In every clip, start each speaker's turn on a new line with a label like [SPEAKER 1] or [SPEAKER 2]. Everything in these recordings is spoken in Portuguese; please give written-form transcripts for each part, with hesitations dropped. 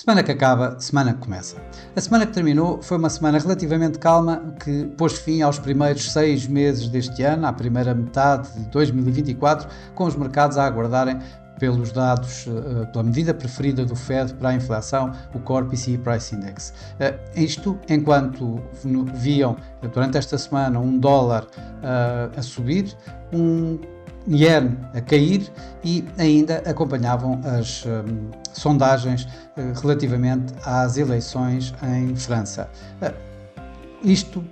[SPEAKER 1] Semana que acaba, semana que começa. A semana que terminou foi uma semana relativamente calma que pôs fim aos primeiros 6 meses deste ano, à primeira metade de 2024, com os mercados a aguardarem pelos dados, pela medida preferida do Fed para a inflação, o Core PCE Price Index. Isto enquanto viam durante esta semana um dólar a subir, um yen a cair e ainda acompanhavam as sondagens relativamente às eleições em França.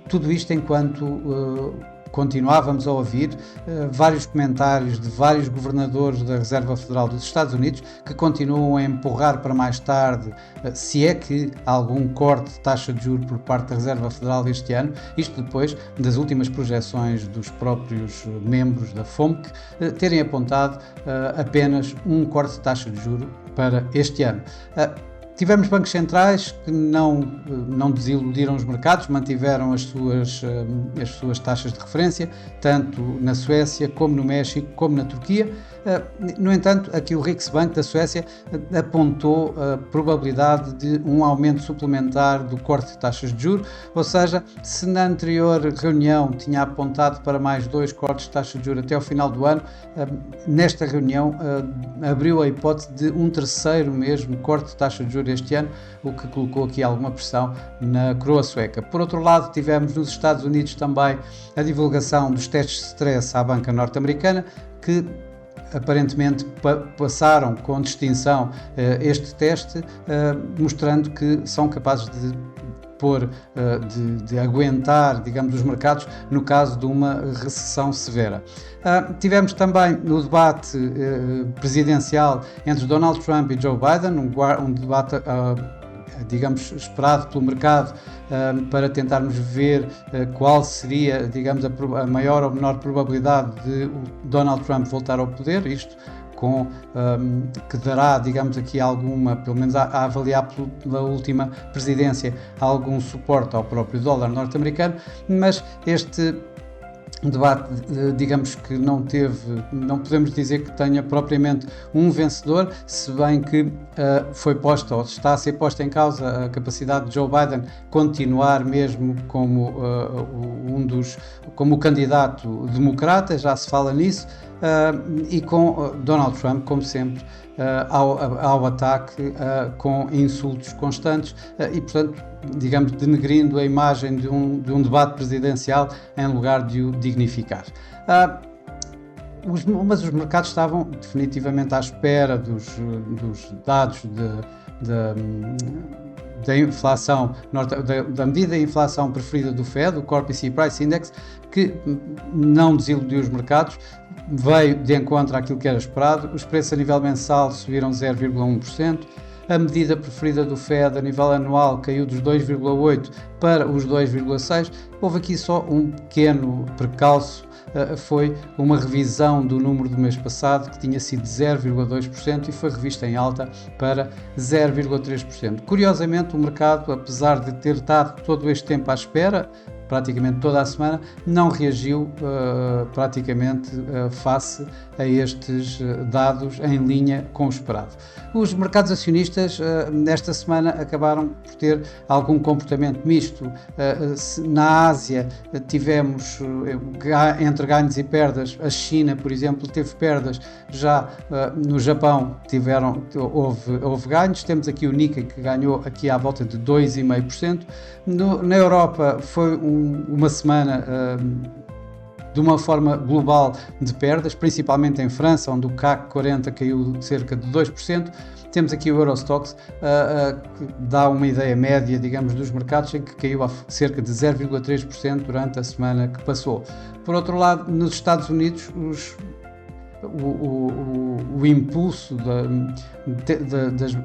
[SPEAKER 1] Tudo isto enquanto continuávamos a ouvir vários comentários de vários governadores da Reserva Federal dos Estados Unidos que continuam a empurrar para mais tarde, se é que há algum corte de taxa de juros por parte da Reserva Federal este ano, isto depois das últimas projeções dos próprios membros da FOMC terem apontado apenas um corte de taxa de juros para este ano. Tivemos bancos centrais que não desiludiram os mercados, mantiveram as suas taxas de referência, tanto na Suécia, como no México, como na Turquia. No entanto, aqui o Riksbank da Suécia apontou a probabilidade de um aumento suplementar do corte de taxas de juros, ou seja, se na anterior reunião tinha apontado para mais 2 cortes de taxas de juros até ao final do ano, nesta reunião abriu a hipótese de um terceiro mesmo corte de taxa de juros este ano, o que colocou aqui alguma pressão na coroa sueca. Por outro lado, tivemos nos Estados Unidos também a divulgação dos testes de stress à banca norte-americana, que aparentemente passaram com distinção este teste, mostrando que são capazes de aguentar, digamos, os mercados no caso de uma recessão severa. Tivemos também no debate presidencial entre Donald Trump e Joe Biden, um debate digamos, esperado pelo mercado para tentarmos ver qual seria, digamos, a maior ou menor probabilidade de Donald Trump voltar ao poder, isto que dará, digamos, aqui alguma, pelo menos a avaliar pela última presidência, algum suporte ao próprio dólar norte-americano, mas este debate, digamos que não podemos dizer que tenha propriamente um vencedor, se bem que foi posta, ou está a ser posta em causa a capacidade de Joe Biden continuar mesmo como o candidato democrata, já se fala nisso, e com Donald Trump, como sempre, ao ataque com insultos constantes e, portanto, digamos, denegrindo a imagem de um debate presidencial em lugar de o dignificar. Mas os mercados estavam definitivamente à espera dos dados da inflação, da medida de inflação preferida do Fed, o Core PCE Price Index, que não desiludiu os mercados, veio de encontro àquilo que era esperado. Os preços a nível mensal subiram 0,1%, a medida preferida do Fed a nível anual caiu dos 2,8% para os 2,6%. Houve aqui só um pequeno precalço, foi uma revisão do número do mês passado, que tinha sido 0,2% e foi revista em alta para 0,3%. Curiosamente, o mercado, apesar de ter estado todo este tempo à espera, praticamente toda a semana, não reagiu praticamente face a estes dados em linha com o esperado. Os mercados acionistas nesta semana acabaram por ter algum comportamento misto. Na Ásia tivemos, entre ganhos e perdas, a China, por exemplo, teve perdas, já no Japão houve ganhos. Temos aqui o Nikkei, que ganhou aqui à volta de 2,5%. Na Europa foi uma semana de uma forma global de perdas, principalmente em França, onde o CAC 40 caiu cerca de 2%. Temos aqui o Eurostoxx, que dá uma ideia média, digamos, dos mercados, em que caiu a cerca de 0,3% durante a semana que passou. Por outro lado, nos Estados Unidos, o impulso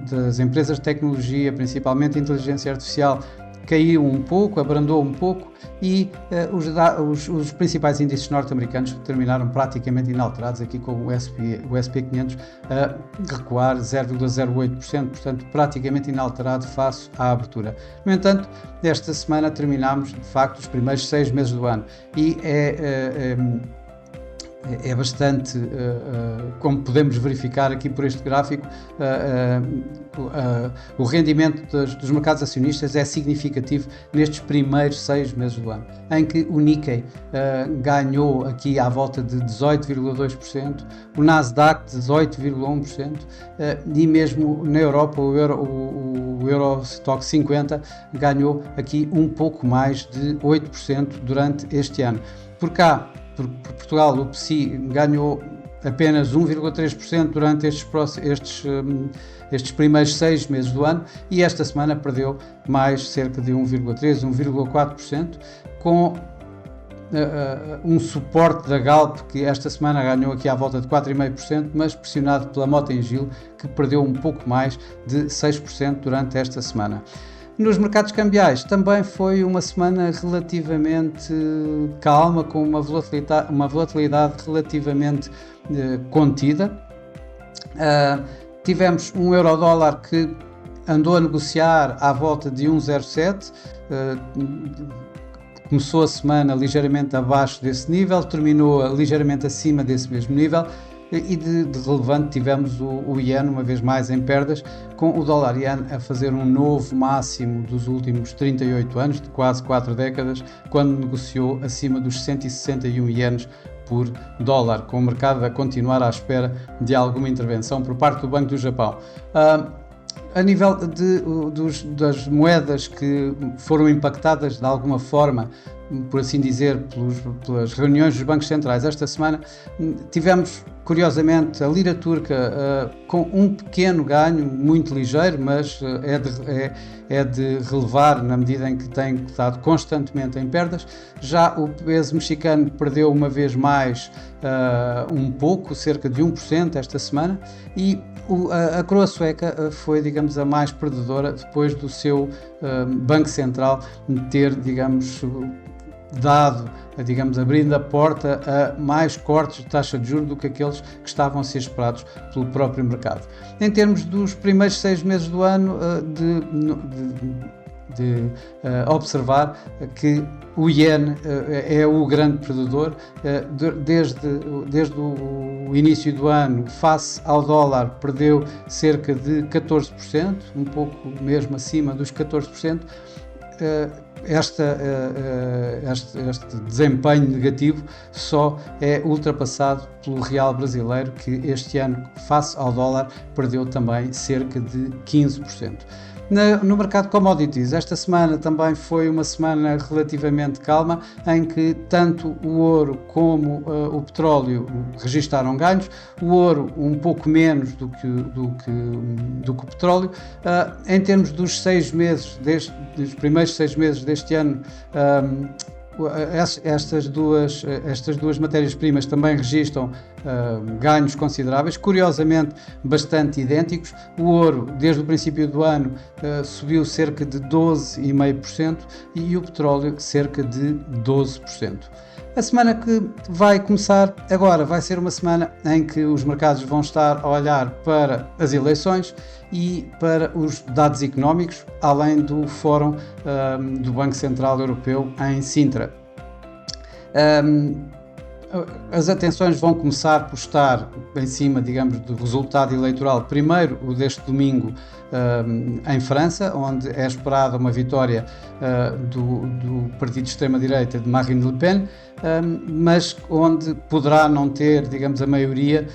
[SPEAKER 1] das empresas de tecnologia, principalmente a inteligência artificial, caiu um pouco, abrandou um pouco e os principais índices norte-americanos terminaram praticamente inalterados, aqui com o SP 500 a recuar 0,08%, portanto praticamente inalterado face à abertura. No entanto, esta semana terminámos de facto os primeiros 6 meses do ano e é bastante, como podemos verificar aqui por este gráfico, o rendimento dos mercados acionistas é significativo nestes primeiros 6 meses do ano, em que o Nikkei ganhou aqui à volta de 18,2%, o Nasdaq 18,1%, e mesmo na Europa o Eurostoxx 50 ganhou aqui um pouco mais de 8% durante este ano. Por cá, por Portugal, o PSI ganhou apenas 1,3% durante estes primeiros 6 meses do ano, e esta semana perdeu mais cerca de 1,3%, 1,4%, com um suporte da Galp, que esta semana ganhou aqui à volta de 4,5%, mas pressionado pela Mota-Engil, que perdeu um pouco mais de 6% durante esta semana. Nos mercados cambiais também foi uma semana relativamente calma, com uma volatilidade relativamente contida. Tivemos um euro-dólar que andou a negociar à volta de 1,07, começou a semana ligeiramente abaixo desse nível, terminou ligeiramente acima desse mesmo nível. E de relevante tivemos o Iene uma vez mais em perdas, com o dólar Iene a fazer um novo máximo dos últimos 38 anos, de quase 4 décadas, quando negociou acima dos 161 ienes por dólar, com o mercado a continuar à espera de alguma intervenção por parte do Banco do Japão. A nível das moedas que foram impactadas de alguma forma, por assim dizer, pelas reuniões dos bancos centrais esta semana, tivemos curiosamente a lira turca com um pequeno ganho, muito ligeiro, mas é de relevar na medida em que tem estado constantemente em perdas. Já o peso mexicano perdeu uma vez mais um pouco, cerca de 1% esta semana, e a coroa sueca foi, digamos, a mais perdedora depois do seu Banco Central ter, digamos, abrindo a porta a mais cortes de taxa de juros do que aqueles que estavam a ser esperados pelo próprio mercado. Em termos dos primeiros 6 meses do ano, observar que o Iene é o grande perdedor. Desde o início do ano, face ao dólar, perdeu cerca de 14%, um pouco mesmo acima dos 14%. Este desempenho negativo só é ultrapassado pelo real brasileiro, que este ano, face ao dólar, perdeu também cerca de 15%. No mercado de commodities, esta semana também foi uma semana relativamente calma, em que tanto o ouro como o petróleo registaram ganhos, o ouro um pouco menos do que o petróleo. Em termos dos dos primeiros 6 meses deste ano, estas duas matérias-primas também registram ganhos consideráveis, curiosamente bastante idênticos. O ouro, desde o princípio do ano, subiu cerca de 12,5% e o petróleo cerca de 12%. A semana que vai começar agora vai ser uma semana em que os mercados vão estar a olhar para as eleições e para os dados económicos, além do Fórum do Banco Central Europeu em Sintra. As atenções vão começar por estar em cima, digamos, do resultado eleitoral, primeiro o deste domingo em França, onde é esperada uma vitória do partido de extrema-direita de Marine Le Pen, mas onde poderá não ter, digamos, a maioria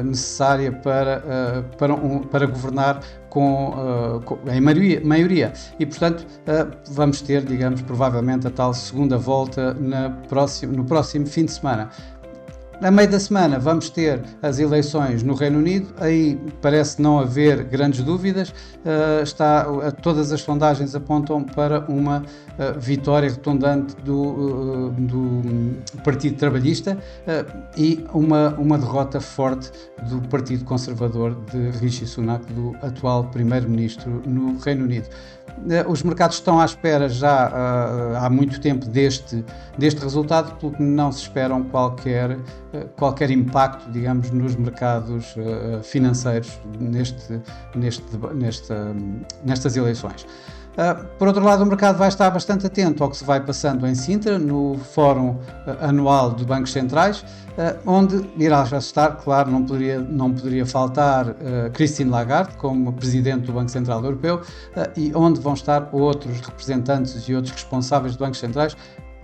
[SPEAKER 1] necessária para governar em maioria, e portanto vamos ter, digamos, provavelmente a tal segunda volta no próximo fim de semana. A meio da semana vamos ter as eleições no Reino Unido, aí parece não haver grandes dúvidas, todas as sondagens apontam para uma vitória retundante do Partido Trabalhista e uma derrota forte do Partido Conservador de Rishi Sunak, do atual Primeiro-Ministro no Reino Unido. Os mercados estão à espera já há muito tempo deste resultado, pelo que não se esperam qualquer impacto, digamos, nos mercados financeiros nestas eleições. Por outro lado, o mercado vai estar bastante atento ao que se vai passando em Sintra, no Fórum Anual de Bancos Centrais, onde irá já estar, claro, não poderia faltar Christine Lagarde, como Presidente do Banco Central Europeu, e onde vão estar outros representantes e outros responsáveis de bancos centrais,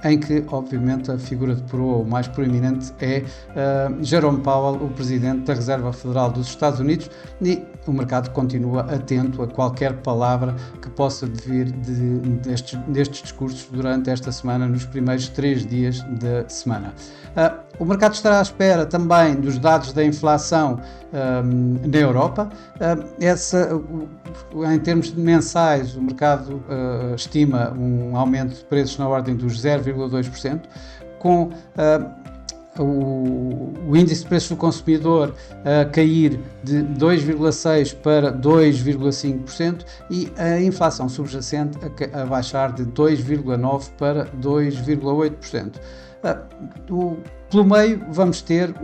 [SPEAKER 1] em que, obviamente, a figura de proa mais proeminente é Jerome Powell, o Presidente da Reserva Federal dos Estados Unidos, e o mercado continua atento a qualquer palavra que possa vir destes discursos durante esta semana, nos primeiros 3 dias da semana. O mercado estará à espera também dos dados da inflação na Europa. Em termos mensais, o mercado estima um aumento de preços na ordem dos 0,2%, com o índice de preços do consumidor a cair de 2,6% para 2,5% e a inflação subjacente a baixar de 2,9% para 2,8%. Pelo meio, vamos ter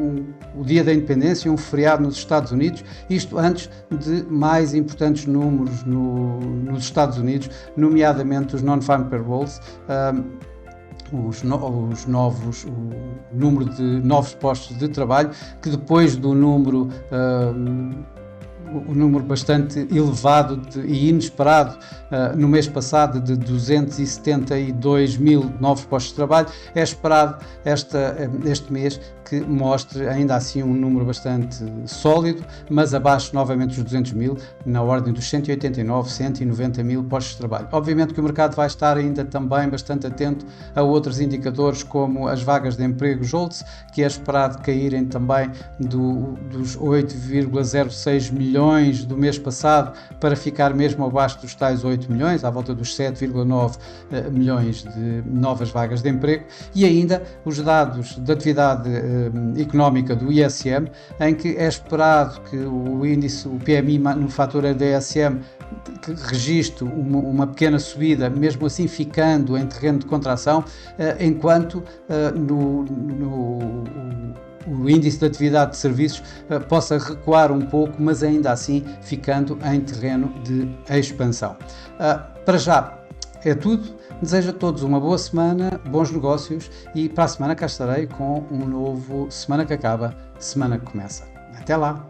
[SPEAKER 1] o Dia da Independência, um feriado nos Estados Unidos, isto antes de mais importantes números nos Estados Unidos, nomeadamente os non-farm payrolls, o número de novos postos de trabalho, que depois do número um número bastante elevado e inesperado no mês passado de 272 mil novos postos de trabalho, é esperado este mês que mostre ainda assim um número bastante sólido, mas abaixo novamente dos 200 mil, na ordem dos 189, 190 mil postos de trabalho. Obviamente que o mercado vai estar ainda também bastante atento a outros indicadores, como as vagas de emprego JOLTS, que é esperado caírem também dos 8,06 milhões do mês passado para ficar mesmo abaixo dos tais 8 milhões, à volta dos 7,9 milhões de novas vagas de emprego, e ainda os dados de atividade económica do ISM, em que é esperado que o índice, o PMI manufatura da ISM, que registre uma pequena subida, mesmo assim ficando em terreno de contração, enquanto o índice de atividade de serviços possa recuar um pouco, mas ainda assim ficando em terreno de expansão. Para já é tudo. Desejo a todos uma boa semana, bons negócios, e para a semana cá estarei com um novo Semana que Acaba, Semana que Começa. Até lá!